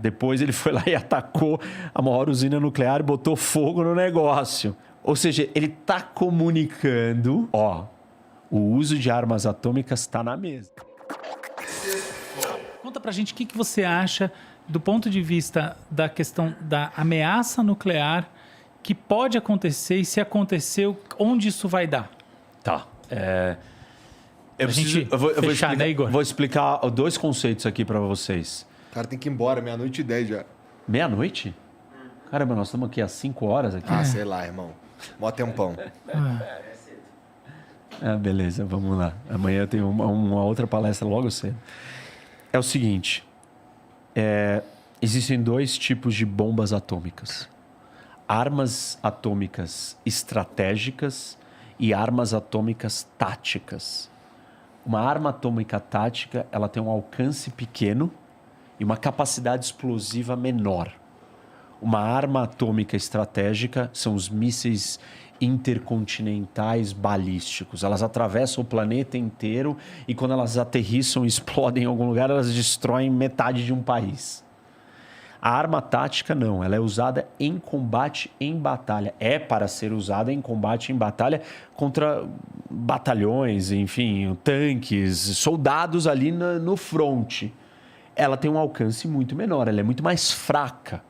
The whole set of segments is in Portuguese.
Depois ele foi lá e atacou a maior usina nuclear e botou fogo no negócio. Ou seja, ele está comunicando, o uso de armas atômicas está na mesa. Conta pra gente o que você acha do ponto de vista da questão da ameaça nuclear que pode acontecer e se aconteceu, onde isso vai dar? Tá. Vou explicar 2 conceitos aqui para vocês. O cara tem que ir embora, 00:10 já. Meia-noite? Caramba, nós estamos aqui há 5 horas aqui. Sei lá, irmão. Mó tempão. Beleza, vamos lá. Amanhã eu tenho uma outra palestra logo cedo. É o seguinte, existem 2 tipos de bombas atômicas. Armas atômicas estratégicas e armas atômicas táticas. Uma arma atômica tática, ela tem um alcance pequeno e uma capacidade explosiva menor. Uma arma atômica estratégica são os mísseis intercontinentais balísticos. Elas atravessam o planeta inteiro e quando elas aterrissam e explodem em algum lugar, elas destroem metade de um país. A arma tática não, ela é usada em combate em batalha. É para ser usada em combate em batalha contra batalhões, enfim, tanques, soldados ali no fronte. Ela tem um alcance muito menor, ela é muito mais fraca.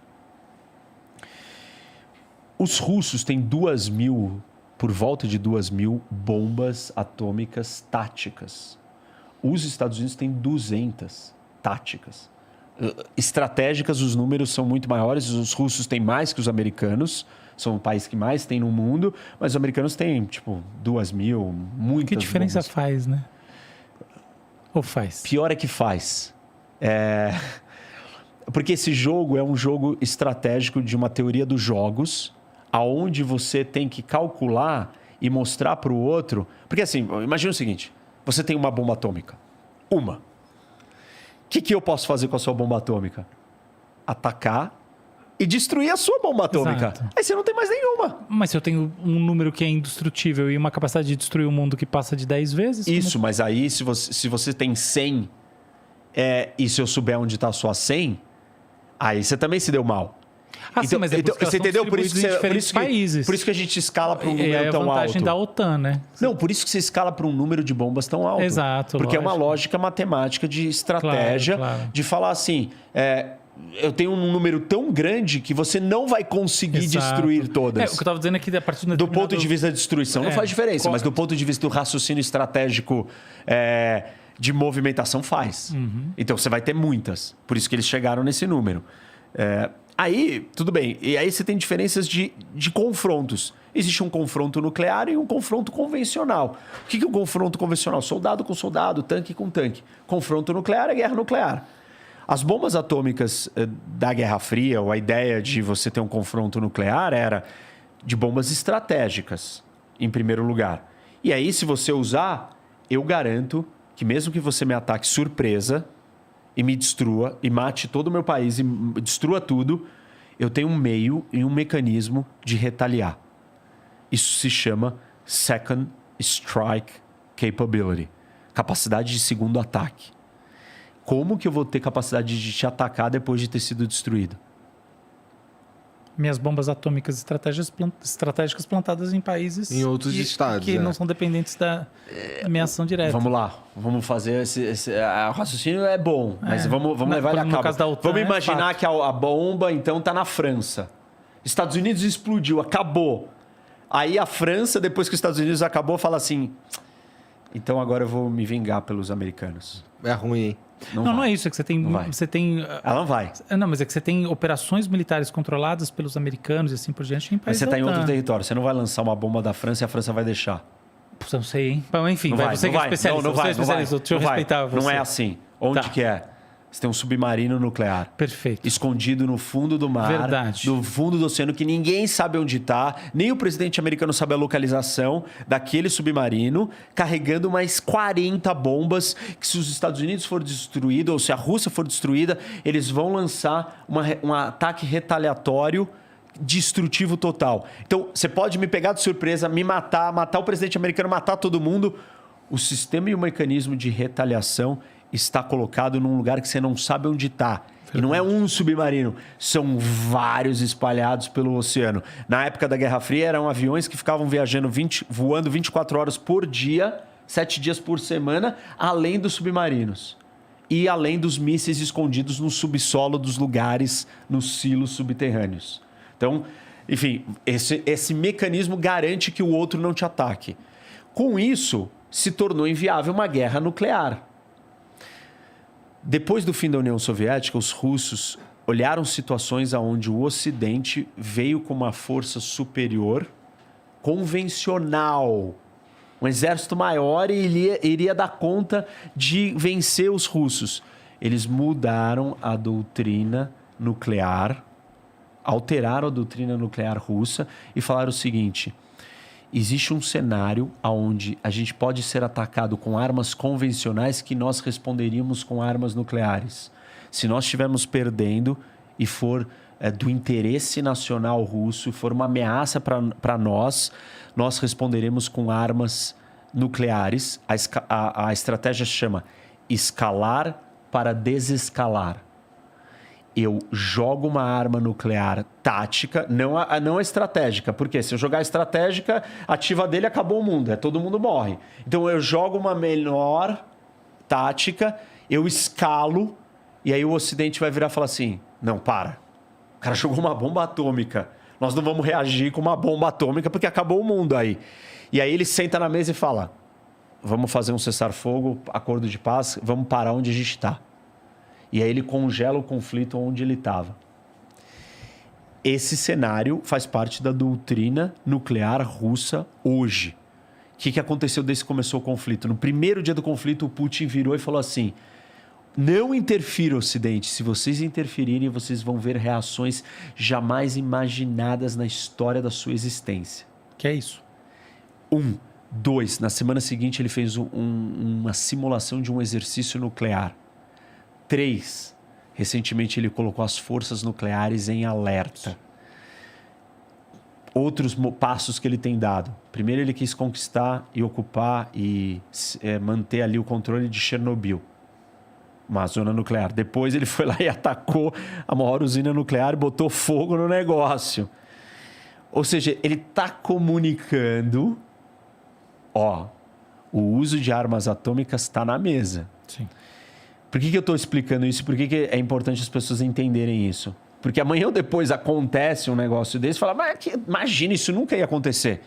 Os russos têm por volta de 2.000 bombas atômicas táticas. Os Estados Unidos têm 200 táticas. Estratégicas, os números são muito maiores. Os russos têm mais que os americanos. São o país que mais tem no mundo. Mas os americanos têm, 2.000, muitas Que diferença bombas. faz, né? Ou faz? Pior é que faz. Porque esse jogo é um jogo estratégico de uma teoria dos jogos, aonde você tem que calcular e mostrar para o outro... Porque assim, imagina o seguinte, você tem uma bomba atômica. Uma. O que eu posso fazer com a sua bomba atômica? Atacar e destruir a sua bomba atômica. Exato. Aí você não tem mais nenhuma. Mas se eu tenho um número que é indestrutível e uma capacidade de destruir o mundo que passa de 10 vezes... Isso, mas aí se você tem 100 e se eu souber onde está a sua 100, aí você também se deu mal. Sim, mas você entendeu? Por isso que a gente escala para um número tão alto. É a vantagem da OTAN, né? Não, por isso que você escala para um número de bombas tão alto. Exato, porque lógico. é uma lógica matemática de estratégia, claro. de falar assim, eu tenho um número tão grande que você não vai conseguir destruir todas. O que eu estava dizendo aqui, a partir do ponto de vista da destruição, não faz diferença, mas do ponto de vista do raciocínio estratégico de movimentação faz. Uhum. Então você vai ter muitas. Por isso que eles chegaram nesse número. Aí, tudo bem. E aí você tem diferenças de confrontos. Existe um confronto nuclear e um confronto convencional. O que é um confronto convencional? Soldado com soldado, tanque com tanque. Confronto nuclear é guerra nuclear. As bombas atômicas da Guerra Fria, ou a ideia de você ter um confronto nuclear era de bombas estratégicas, em primeiro lugar. E aí, se você usar, eu garanto que mesmo que você me ataque surpresa e me destrua, e mate todo o meu país e destrua tudo, eu tenho um meio e um mecanismo de retaliar. Isso se chama Second Strike Capability. Capacidade de segundo ataque. Como que eu vou ter capacidade de te atacar depois de ter sido destruído? Minhas bombas atômicas estratégicas plantadas em países... Em outros estados. Que não são dependentes da ameação direta. Vamos lá. Vamos fazer o raciocínio é bom, mas vamos levar ele a cabo. Caso da OTAN, vamos imaginar que a bomba, então, está na França. Estados Unidos explodiu, acabou. Aí a França, depois que os Estados Unidos acabou, fala assim... Então agora eu vou me vingar pelos americanos. É ruim, hein? Não é isso. É que você tem... Ela não vai. Não, mas é que você tem operações militares controladas pelos americanos e assim por diante em Mas países você está em outro OTAN. território. Você não vai lançar uma bomba da França e a França vai deixar. Não sei, hein? Bom, enfim, Não você que é especialista. Você é especialista. Deixa eu respeitar você. Não é assim. Onde que é? Você tem um submarino nuclear. Perfeito. Escondido no fundo do mar. Verdade. No fundo do oceano, que ninguém sabe onde está. Nem o presidente americano sabe a localização daquele submarino. Carregando mais 40 bombas. Que se os Estados Unidos for destruído, ou se a Rússia for destruída, eles vão lançar um ataque retaliatório destrutivo total. Então, você pode me pegar de surpresa, me matar o presidente americano, matar todo mundo. O sistema e o mecanismo de retaliação está colocado num lugar que você não sabe onde está. E não é um submarino, são vários espalhados pelo oceano. Na época da Guerra Fria, eram aviões que ficavam voando 24 horas por dia, 7 dias por semana, além dos submarinos. E além dos mísseis escondidos no subsolo dos lugares, nos silos subterrâneos. Então, enfim, esse mecanismo garante que o outro não te ataque. Com isso, se tornou inviável uma guerra nuclear. Depois do fim da União Soviética, os russos olharam situações onde o Ocidente veio com uma força superior, convencional. Um exército maior e iria dar conta de vencer os russos. Eles mudaram a doutrina nuclear, alteraram a doutrina nuclear russa e falaram o seguinte: existe um cenário onde a gente pode ser atacado com armas convencionais que nós responderíamos com armas nucleares. Se nós estivermos perdendo e for do interesse nacional russo, for uma ameaça para nós, nós responderemos com armas nucleares. A estratégia se chama escalar para desescalar. Eu jogo uma arma nuclear tática, não estratégica. Porque se eu jogar estratégica, ativa dele, acabou o mundo. Todo mundo morre. Então eu jogo uma menor tática, eu escalo, e aí o Ocidente vai virar e falar assim: não, para. O cara jogou uma bomba atômica. Nós não vamos reagir com uma bomba atômica porque acabou o mundo aí. E aí ele senta na mesa e fala: vamos fazer um cessar-fogo, acordo de paz, vamos parar onde a gente está. E aí ele congela o conflito onde ele estava. Esse cenário faz parte da doutrina nuclear russa hoje. O que aconteceu desde que começou o conflito? No primeiro dia do conflito, o Putin virou e falou assim: não interfira, Ocidente. Se vocês interferirem, vocês vão ver reações jamais imaginadas na história da sua existência. Que é isso? 2. Na semana seguinte, ele fez uma simulação de um exercício nuclear. 3. Recentemente, ele colocou as forças nucleares em alerta. Outros passos que ele tem dado. Primeiro, ele quis conquistar e ocupar e manter ali o controle de Chernobyl, uma zona nuclear. Depois, ele foi lá e atacou a maior usina nuclear e botou fogo no negócio. Ou seja, ele está comunicando: o uso de armas atômicas está na mesa. Sim. Por que eu estou explicando isso? Por que é importante as pessoas entenderem isso? Porque amanhã ou depois acontece um negócio desse e fala: mas imagina, isso nunca ia acontecer.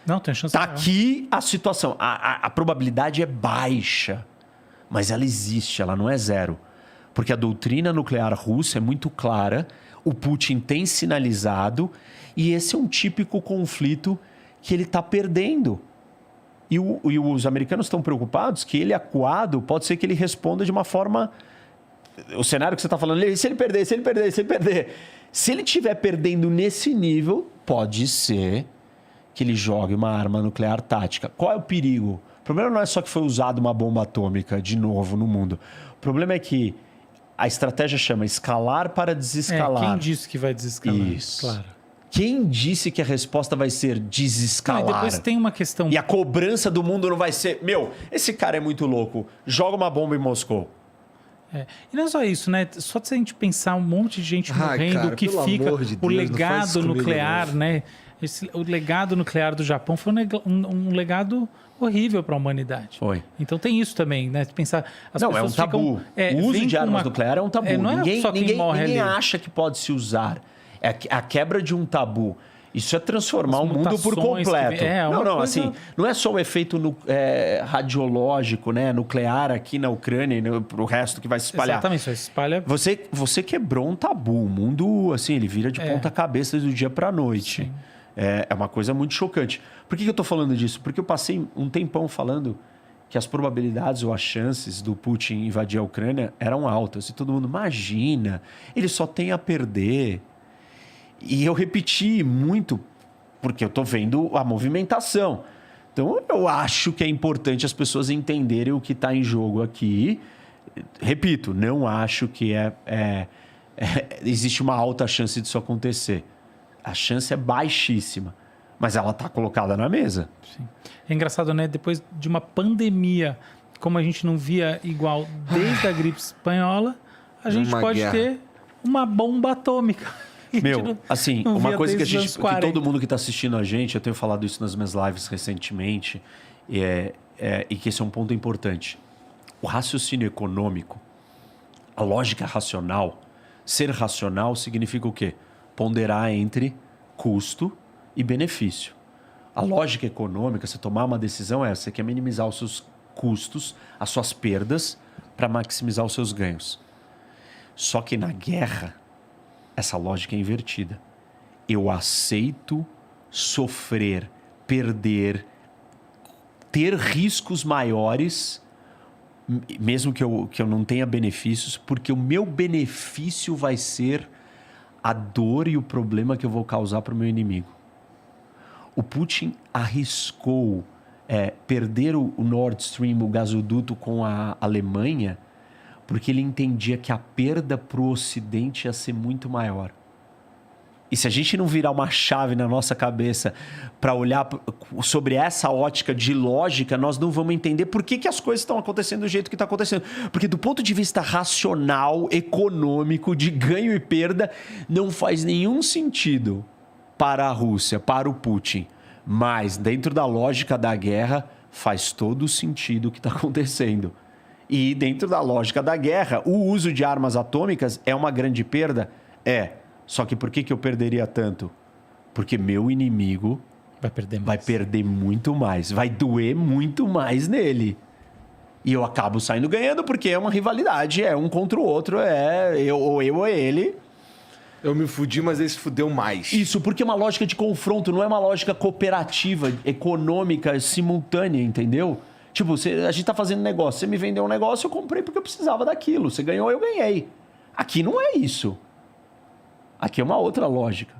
Não, tem chance. Está aqui a situação. A probabilidade é baixa, mas ela existe, ela não é zero. Porque a doutrina nuclear russa é muito clara, o Putin tem sinalizado, e esse é um típico conflito que ele está perdendo. E os americanos estão preocupados que ele, acuado, pode ser que ele responda de uma forma... O cenário que você está falando, se ele perder. Se ele estiver perdendo nesse nível, pode ser que ele jogue uma arma nuclear tática. Qual é o perigo? O problema não é só que foi usada uma bomba atômica de novo no mundo. O problema é que a estratégia chama escalar para desescalar. Quem disse que vai desescalar? Isso. Claro. Quem disse que a resposta vai ser desescalar? Não, e depois tem uma questão... E a cobrança do mundo não vai ser... esse cara é muito louco. Joga uma bomba em Moscou. E não é só isso, né? Só se a gente pensar um monte de gente morrendo, cara, o que pelo fica... amor de Deus, o legado nuclear, comigo, né? O legado nuclear do Japão foi um legado horrível para a humanidade. Foi. Então tem isso também, né? Pensar... Não, é um tabu. O uso de armas nucleares é um tabu. Não é só quem morre ninguém ali. acha que pode se usar. É a quebra de um tabu. Isso é transformar o mundo por completo. Não é só o efeito radiológico, né, nuclear aqui na Ucrânia e para o resto que vai se espalhar. Exatamente, isso se espalha. Você quebrou um tabu. O mundo, assim, ele vira de ponta cabeça do dia para a noite. Sim. É uma coisa muito chocante. Por que eu estou falando disso? Porque eu passei um tempão falando que as probabilidades ou as chances do Putin invadir a Ucrânia eram altas. E todo mundo, imagina, ele só tem a perder. E eu repeti muito, porque eu estou vendo a movimentação. Então, eu acho que é importante as pessoas entenderem o que está em jogo aqui. Repito, não acho que existe uma alta chance disso acontecer. A chance é baixíssima, mas ela está colocada na mesa. Sim. É engraçado, né? Depois de uma pandemia, como a gente não via igual desde a gripe espanhola, a gente pode ter uma bomba atômica. Meu, assim, não uma via coisa que, desde os anos que 40. todo mundo que está assistindo a gente, eu tenho falado isso nas minhas lives recentemente, e que esse é um ponto importante. O raciocínio econômico, a lógica racional, ser racional significa o quê? Ponderar entre custo e benefício. A lógica econômica, você tomar uma decisão você quer minimizar os seus custos, as suas perdas, para maximizar os seus ganhos. Só que na guerra, essa lógica é invertida. Eu aceito sofrer, perder, ter riscos maiores, mesmo que eu não tenha benefícios, porque o meu benefício vai ser a dor e o problema que eu vou causar para o meu inimigo. O Putin arriscou perder o Nord Stream, o gasoduto, com a Alemanha, porque ele entendia que a perda para o Ocidente ia ser muito maior. E se a gente não virar uma chave na nossa cabeça para olhar sobre essa ótica de lógica, nós não vamos entender por que as coisas estão acontecendo do jeito que está acontecendo. Porque do ponto de vista racional, econômico, de ganho e perda, não faz nenhum sentido para a Rússia, para o Putin. Mas dentro da lógica da guerra, faz todo o sentido o que está acontecendo. E dentro da lógica da guerra, o uso de armas atômicas é uma grande perda? Só que por que eu perderia tanto? Porque meu inimigo vai perder muito mais. Vai doer muito mais nele. E eu acabo saindo ganhando porque é uma rivalidade. É um contra o outro. Eu ou ele. Eu me fudi, mas ele se fudeu mais. Isso, porque é uma lógica de confronto. Não é uma lógica cooperativa, econômica, simultânea, entendeu? Tipo, a gente tá fazendo negócio. Você me vendeu um negócio, eu comprei porque eu precisava daquilo. Você ganhou, eu ganhei. Aqui não é isso. Aqui é uma outra lógica.